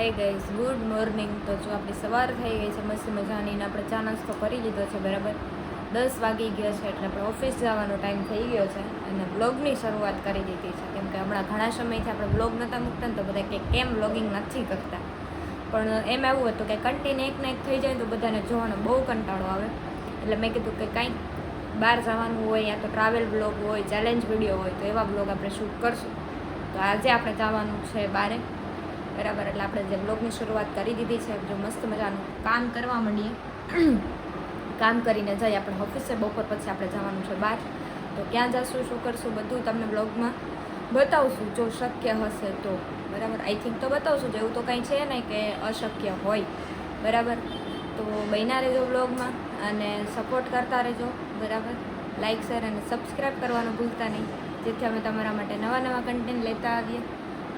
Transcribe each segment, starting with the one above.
Hey guys, good morning. તો જો આપણી સવાર થઈ ગઈ છે મસ્ત મજાની ને આપણે ચા નાસ્તો કરી લીધો છે બરાબર. 10 વાગી ગયો છે એટલે આપણે ઓફિસ જવાનો ટાઈમ થઈ ગયો છે અને બ્લોગની શરૂઆત કરી દીધી છે કેમ કે હમણાં ઘણા સમયથી આપણે બ્લોગ નહોતા મૂકતા ને તો બધા કે કેમ બ્લોગિંગ નથી કરતા, પણ એમ એવું હતું કે કન્ટિન્યુ એક ને એક થઈ જાય તો બધાને જોવાનો બહુ કંટાળો આવે. એટલે મેં કીધું કે કાંઈક બહાર જવાનું હોય યા તો ટ્રાવેલ બ્લોગ હોય, ચેલેન્જ વિડીયો હોય તો એવા બ્લોગ આપણે શૂટ કરશું. તો આજે આપણે જવાનું છે બારે બરાબર, એટલે આપણે જે બ્લોગની શરૂઆત કરી દીધી છે. જો મસ્ત મજાનું કામ કરવા માંડીએ, કામ કરીને જઈએ આપણે ઓફિસે. બપોર પછી આપણે જવાનું છે બહાર, તો ક્યાં જશું, શું કરશું, બધું તમને બ્લોગમાં બતાવશું જો શક્ય હશે તો બરાબર. આઈ થિંક તો બતાવશું જ, એવું તો કંઈ છે નહીં કે અશક્ય હોય બરાબર. તો બન્યા રહેજો બ્લોગમાં અને સપોર્ટ કરતા રહેજો બરાબર. લાઇક, શેર અને સબસ્ક્રાઈબ કરવાનું ભૂલતા નહીં, જેથી અમે તમારા માટે નવા નવા કન્ટેન્ટ લેતા આવીએ.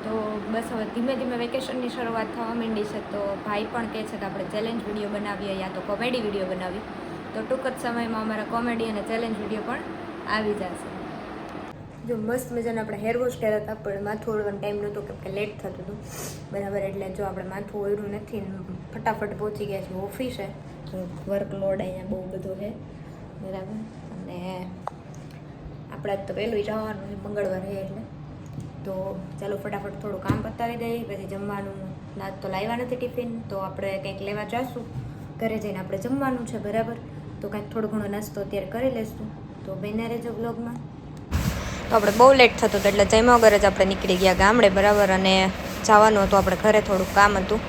તો બસ હવે ધીમે ધીમે વેકેશનની શરૂઆત થવા માંડી છે, તો ભાઈ પણ કહે છે કે આપણે ચેલેન્જ વિડીયો બનાવીએ યા તો કોમેડી વિડીયો બનાવીએ. તો ટૂંક જ સમયમાં અમારા કોમેડી અને ચેલેન્જ વિડીયો પણ આવી જશે. જો મસ્ત મજાના આપણે હેર વોશ કર્યા હતા, પણ માથું ઓળવાનો ટાઈમ નહોતો કેમ કે લેટ થતું હતું બરાબર. એટલે જો આપણે માથું ઓળ્યું નથી, ફટાફટ પહોંચી ગયા છે ઓફિસે. વર્કલોડ અહીંયા બહુ બધો છે બરાબર. અને આપણે તો પહેલું જવાનું છે મંગળવારે, એટલે તો ચાલો ફટાફટ થોડું કામ પતાવી દઈએ. પછી જમવાનું તો લાવ્યા નથી ટિફિન, તો આપણે કંઈક લેવા જઈશું. ઘરે જઈને આપણે જમવાનું છે બરાબર. તો કંઈક થોડો ઘણો નાસ્તો અત્યારે કરી લઈશું. તો બન્યા રહેજો બ્લોગમાં. તો આપણે બહુ લેટ થતું હતું એટલે જમ્યા વગર જ આપણે નીકળી ગયા ગામડે બરાબર. અને જવાનું હતું આપણે ઘરે, થોડુંક કામ હતું.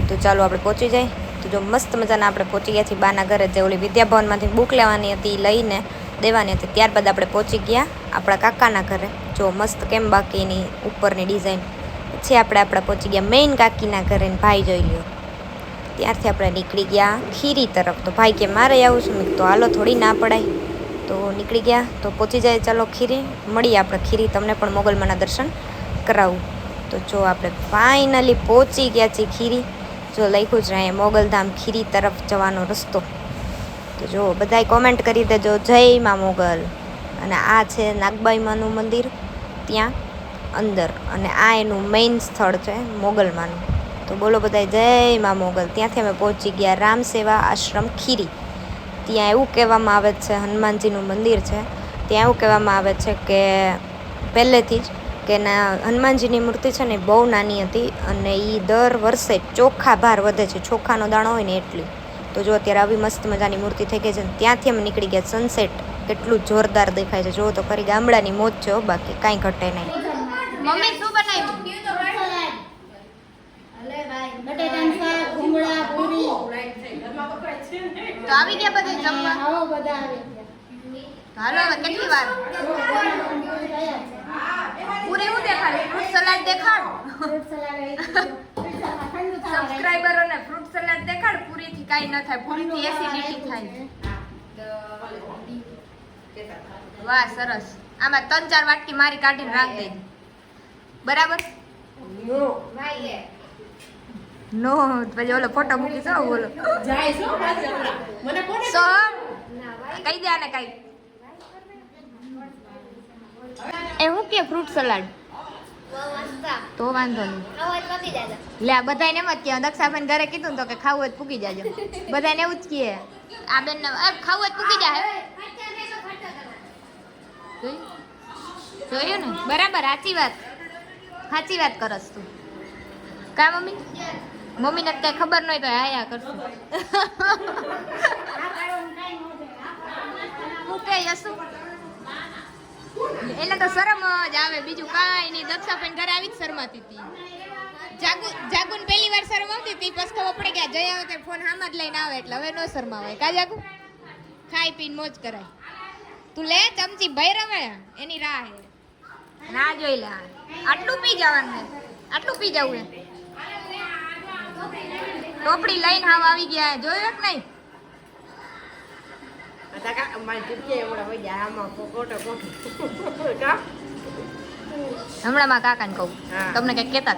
તો ચાલો આપણે પહોંચી જાય. તો જો મસ્ત મજાના આપણે પહોંચી ગયા છીએ બાના ઘરે. જે ઓલી વિદ્યાભવનમાંથી બુક લેવાની હતી લઈને દેવાની હતી. ત્યારબાદ આપણે પહોંચી ગયા આપણા કાકાના ઘરે. જો મસ્ત કેમ બાકીની ઉપરની ડિઝાઇન. પછી આપણે પહોંચી ગયા મેઇન કાકીના ઘરે ને ભાઈ જોઈ લ્યો. ત્યારથી આપણે નીકળી ગયા ખીરી તરફ. તો ભાઈ કે મારે આવું છું, મેં તો હાલો થોડી ના પડાય. તો નીકળી ગયા, તો પહોંચી જાય ચાલો ખીરી. મળીએ આપણે ખીરી, તમને પણ મોગલમાના દર્શન કરાવું. તો જો આપણે ફાઇનલી પહોંચી ગયા છીએ ખીરી. જો લખ્યું છે અહીંયા મોગલધામ ખીરી તરફ જવાનો રસ્તો. તો જો બધાય કોમેન્ટ કરી દેજો જય માં મોગલ. અને આ છે નાગબાઈમાનું મંદિર ત્યાં અંદર, અને આ એનું મેઇન સ્થળ છે મોગલમાનું. તો બોલો બધાય જય માં મોગલ. ત્યાંથી અમે પહોંચી ગયા રામ સેવા આશ્રમ ખીરી. ત્યાં એવું કહેવામાં આવે છે, હનુમાનજીનું મંદિર છે, ત્યાં એવું કહેવામાં આવે છે કે પહેલેથી જ કે હનુમાનજીની મૂર્તિ છે ને બહુ નાની હતી અને એ દર વર્ષે ચોખા ભાર વધે છે, ચોખાનો દાણો હોય ને એટલી. તો જો અત્યારે આવી મસ્ત મજાની મૂર્તિ થઈ ગઈ છે. ત્યાંથી અમે નીકળી ગયા. સનસેટ કેટલું જોરદાર દેખાય છે, જો તો ખરી ગામડાની મોજ છે, બાકી કાંઈ ઘટે નહીં. મમ્મી શું બનાવ્યું? તો આવી ગયા બધા જમવા? હાલો હવે કેટલી વાર? પૂરે એવું દેખાડ, ફ્રૂટ સલાડ દેખાડ. સબસ્ક્રાઇબરોને ફ્રૂટ સલાડ દેખાડ. પૂરીથી કાઈ ન થાય, પૂરીથી એસિડિટી થાય. વાહ સરસ. આમાં 3-4 વાટકી મારી કાઢીને રાખ દે બરાબર. નો પછી ઓલો ફોટો મૂકી છો બોલો સો કહી દે આને કઈ એ હું કે ફ્રૂટ સલાડ તો વાંધો નહીં. લે આ બધાને એમ જ કે દક્ષાબેન ઘરે કીધું તો કે ખાવું હોય પૂકી જાજો. બધાને એવું જ કહે આ બેન ખાવું હોય પૂકી જાય. જોયું ને બરાબર. સાચી વાત કરસ તું કા મમ્મી? મમ્મીને કઈ ખબર ન હોય તો આયા કરશું. હું કે હસું એને તો શરમ જ આવે, બીજું કાંઈ નહીં. દક્ષાબેન ઘરે આવી જ શરમાતી હતી. જાગુને પહેલી વાર શરમ આવતી હતી, પછી ખબર પડે કે જઈ આવે તો ફોન હામાં જ લઈને આવે, એટલે હવે ન શરમાવાય. કા જાગુ ખાઈ પીને મોજ કરાય. તું લે ચમચી ભાઈ રમે એની રાહ હે. ના જોઈ લે આટલું પી જવાનું, આટલું પી જવું હે. ટોપડી લઈને હાવ આવી ગયા, જોયું કે નહીં? હમણાં માં કાકાને કહું તમને કઈ કેતા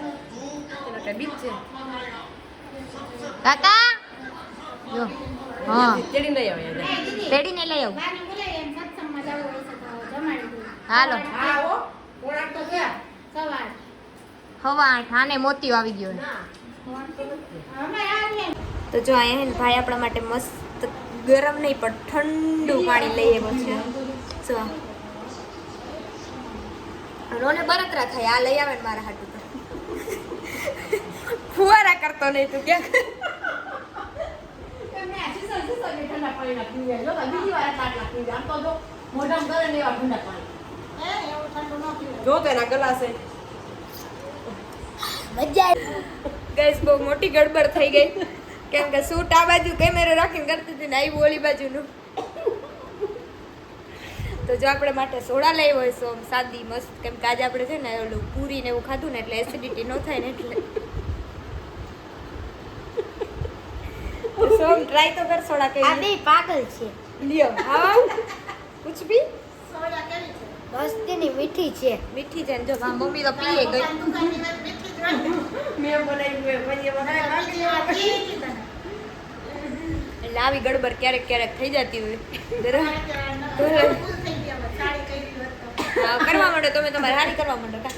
કાકા જો હા તેડીને લઈ આવું. હાલો 8:15 આને મોતીઓ આવી ગયો. તો જો અહીંયા હે ને ભાઈ આપણા માટે મસ્ત ગરમ નહીં પણ ઠંડુ પાણી લઈ આવ્યો છે જો રોને બરતરા થાય આ લઈ આવે ને મારા હાટુ તો ફુવારા કરતો નહીં તું ક્યાં જો તો એના ગલાસે મજા ગઈસ બહુ મોટી ગડબડ થઈ ગઈ કેમ કે શૂટ આ બાજુ કેમેરો રાખીને કરતી હતી ને આવી ઓલી બાજુનું તો જો આપણે માટે સોડા લઈ હોય સો સાદી મસ્ત કેમ કે આજે આપણે છે ને ઓલું પૂરી ને એવું ખાધું ને એટલે એસિડિટી ન થાય ને એટલે સોમ ટ્રાય તો કર સોડા કે આ બે પાગલ છે લિયો હા કુછ ભી સોડા કરી છે મસ્તીની મીઠી છે મીઠી છે ને જો હા મમ્મી તો પીએ ગઈ મેં બનાવી પછી એટલે આવી ગડબડ ક્યારેક ક્યારેક થઈ જતી હોય કરવા માંડો તમે તમારે હારી કરવા માંડો કા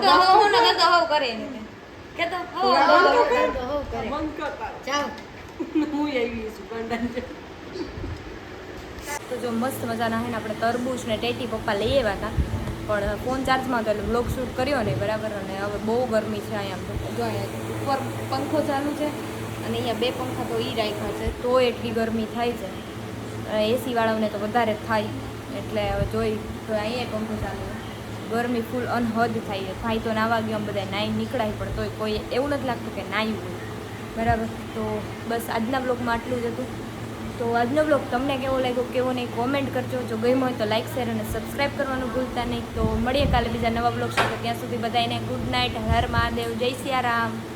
ધંધો હવ ને ધંધો હવ કરે ને કે તો હવ કરે બંધ કરતા જાઓ હું આવી છું કંડન તો જો મસ્ત મજાના હે ને આપણે તરબૂચ ને ટેટી પપ્પા લઈ આવ્યા હતા પણ ફોન ચાર્જમાં હતો એટલે બ્લોગ શૂટ કર્યો ને બરાબર અને હવે બહુ ગરમી છે અહીંયા જો અહીંયા ઉપર પંખો ચાલુ છે અને અહીંયા બે પંખા તો ઈ રાખ્યા છે તો એટલી ગરમી થાય છે એસી વાળાઓને તો વધારે જ થાય એટલે હવે જોઈ તો અહીંયા પંખો ચાલુ છે ગરમી ફૂલ અનહદ થાય છે ભાઈ તો નાવા ગયો બધા નાઈ નીકળાય પણ તોય કોઈ એવું નથી લાગતું કે નાયું હોય બરાબર તો બસ આજના બ્લોગમાં આટલું જ હતું તો આજનો બ્લોગ તમને કેવો લાગ્યો કેવો નહીં કોમેન્ટ કરજો જો ગમ્યો હોય તો લાઇક શેર અને સબસ્ક્રાઈબ કરવાનું ભૂલતા નહીં તો મળીએ કાલે બીજા નવા બ્લોગ સાથે ત્યાં સુધી બધાને ગુડ નાઇટ હર મહાદેવ જય સિયારામ